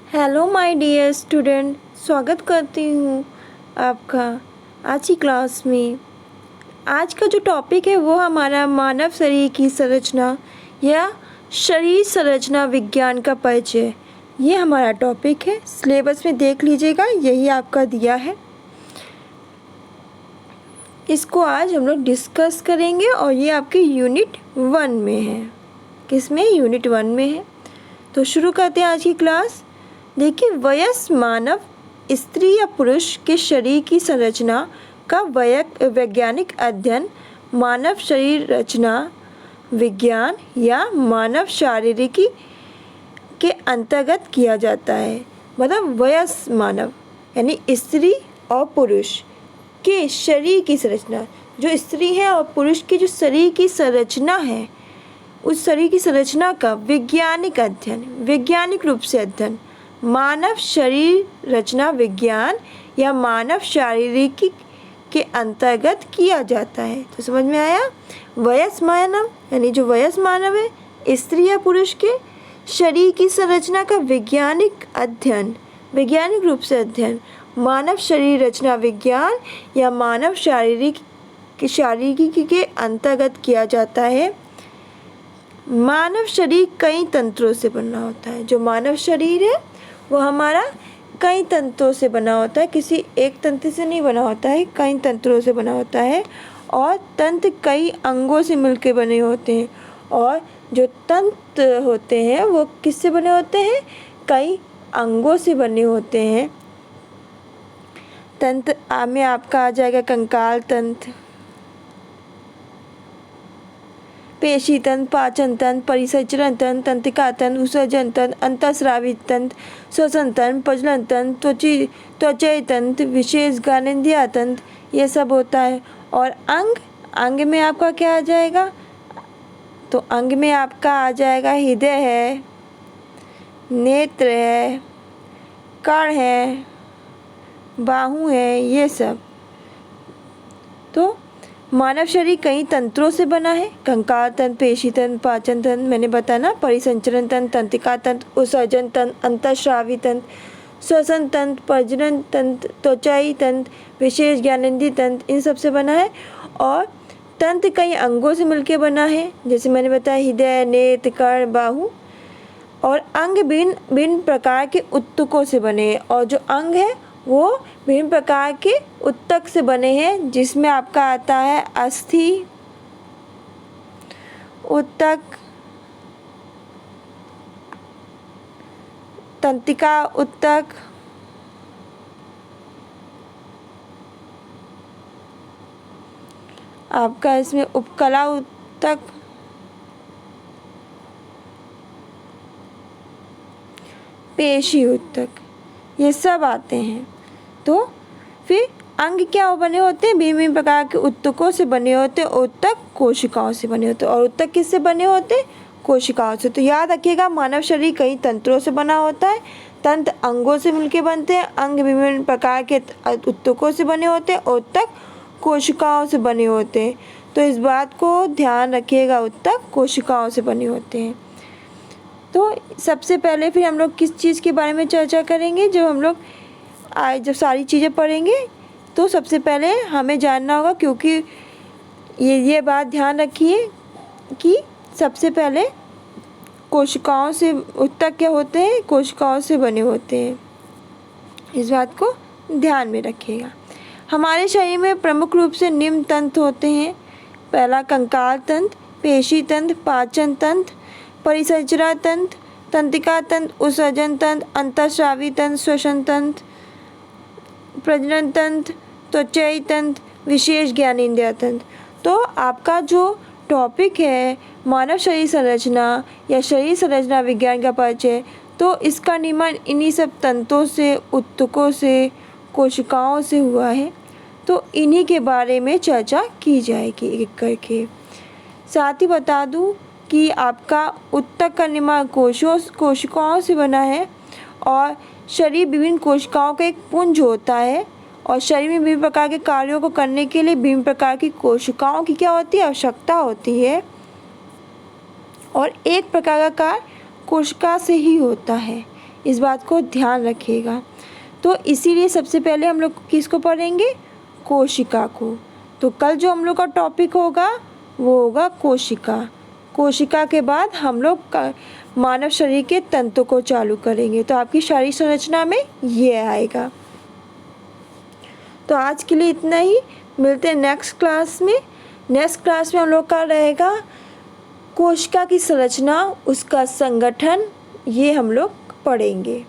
Hello my dear student, स्वागत करती हूँ आपका आज की क्लास में। आज का जो टॉपिक है वो हमारा मानव शरीर की संरचना या शरीर संरचना विज्ञान का परिचय, ये हमारा टॉपिक है। सिलेबस में देख लीजिएगा, यही आपका दिया है। इसको आज हम लोग डिस्कस करेंगे और ये आपके यूनिट 1 में है। किस में? यूनिट 1 में है। तो शुरू करते हैं आज की क्लास। देखिए, वयस्क मानव, स्त्री या पुरुष के शरीर की संरचना का वैज्ञानिक अध्ययन मानव शरीर रचना विज्ञान या मानव शारीरिकी के अंतर्गत किया जाता है। मतलब वयस्क मानव यानी स्त्री और पुरुष के शरीर की संरचना, जो स्त्री है और पुरुष की जो शरीर की संरचना है, उस शरीर की संरचना का वैज्ञानिक अध्ययन, वैज्ञानिक रूप से अध्ययन मानव शरीर रचना विज्ञान या मानव शारीरिकी के अंतर्गत किया जाता है। तो समझ में आया? वयस्क मानव यानी जो वयस्क मानव है, स्त्री या पुरुष के शरीर की संरचना का वैज्ञानिक अध्ययन, वैज्ञानिक रूप से अध्ययन मानव शरीर रचना विज्ञान या मानव शारीरिकी के अंतर्गत किया जाता है। मानव शरीर कई तंत्रों से बना होता है। जो मानव शरीर है वो हमारा कई तंत्रों से बना होता है, किसी एक तंत्र से नहीं बना होता है, कई तंत्रों से बना होता है। और तंत्र कई अंगों से मिलकर बने होते हैं। और जो तंत्र होते हैं वो किससे बने होते हैं? कई अंगों से बने होते हैं। तंत्र में आपका आ जाएगा कंकाल तंत्र, पेशी तंत्र, पाचन तंत्र, परिसंचरण तंत्र, तंत्रिका तंत्र, उत्सर्जन तंत्र, अंतःस्रावी तंत्र, श्वसन तंत्र, प्रजनन तंत्र, त्वचेय तंत्र, विशेष ज्ञानेंद्रिय तंत्र, ये सब होता है। और अंग में आपका क्या आ जाएगा? तो अंग में आपका आ जाएगा हृदय है, नेत्र है, कर्ण है, बाहु है, ये सब। तो मानव शरीर कई तंत्रों से बना है। कंकाल तंत्र, पेशी तंत्र, पाचन तंत्र, मैंने बताया ना, परिसंचरण तंत्र, तंत्रिका तंत्र, उत्सर्जन तंत्र, अंतःस्रावी तंत्र, श्वसन तंत्र, प्रजनन तंत्र, त्वचाई तंत्र, विशेष ज्ञानेंद्रिय तंत्र, इन सब से बना है। और तंत्र कई अंगों से मिलकर बना है, जैसे मैंने बताया हृदय, नेत्र, कर्ण, बाहु। और अंग भिन्न प्रकार के ऊतकों से बने हैं। और जो अंग है वो विभिन्न प्रकार के ऊतक से बने हैं, जिसमें आपका आता है अस्थि ऊतक, तंत्रिका ऊतक, आपका इसमें उपकला ऊतक, पेशी ऊतक, ये सब आते हैं। तो फिर अंग क्या बने होते हैं? विभिन्न प्रकार के ऊतकों से बने होते हैं। ऊतक कोशिकाओं से बने होते हैं। और ऊतक किससे बने होते हैं? कोशिकाओं से। तो याद रखिएगा, मानव शरीर कई तंत्रों से बना होता है। तंत्र अंगों से मिलकर बनते हैं, अंग विभिन्न प्रकार के ऊतकों से बने होते हैं, ऊतक कोशिकाओं से बने होते हैं। तो इस बात को ध्यान रखिएगा, ऊतक कोशिकाओं से बने होते हैं। तो सबसे पहले फिर हम लोग किस चीज़ के बारे में चर्चा करेंगे? जब हम लोग जब सारी चीज़ें पढ़ेंगे तो सबसे पहले हमें जानना होगा, क्योंकि ये बात ध्यान रखिए कि सबसे पहले कोशिकाओं से, ऊतक क्या होते हैं? कोशिकाओं से बने होते हैं। इस बात को ध्यान में रखिएगा। हमारे शरीर में प्रमुख रूप से निम्न तंत्र होते हैं। पहला कंकाल तंत्र, पेशी तंत्र, पाचन तंत्र, परिसंचरण तंत्र, तंत्रिका तंत्र, उत्सर्जन तंत्र, अंतःस्रावी तंत्र, श्वसन तंत्र, प्रजनन तंत्र, त्वचेय तंत्र, विशेष ज्ञानेंद्रिय तंत्र। तो आपका जो टॉपिक है मानव शरीर संरचना या शरीर संरचना विज्ञान का परिचय, तो इसका निर्माण इन्हीं सब तंत्रों से, ऊतकों से, कोशिकाओं से हुआ है। तो इन्हीं के बारे में चर्चा की जाएगी एक करके। साथ ही बता दूं कि आपका ऊतक का निर्माण कोशिकाओं से बना है। और शरीर विभिन्न कोशिकाओं का एक पुंज होता है। और शरीर में विभिन्न प्रकार के कार्यों को करने के लिए विभिन्न प्रकार की कोशिकाओं की क्या होती है? आवश्यकता होती है। और एक प्रकार का कार्य कोशिका से ही होता है। इस बात को ध्यान रखिएगा। तो इसीलिए सबसे पहले हम लोग किसको पढ़ेंगे, कोशिका को। तो कल जो हम लोग का टॉपिक होगा वो होगा कोशिका। कोशिका के बाद हम लोग मानव शरीर के तंतु को चालू करेंगे। तो आपकी शारीरिक संरचना में ये आएगा। तो आज के लिए इतना ही, मिलते हैं नेक्स्ट क्लास में। नेक्स्ट क्लास में हम लोग का रहेगा कोशिका की संरचना, उसका संगठन, ये हम लोग पढ़ेंगे।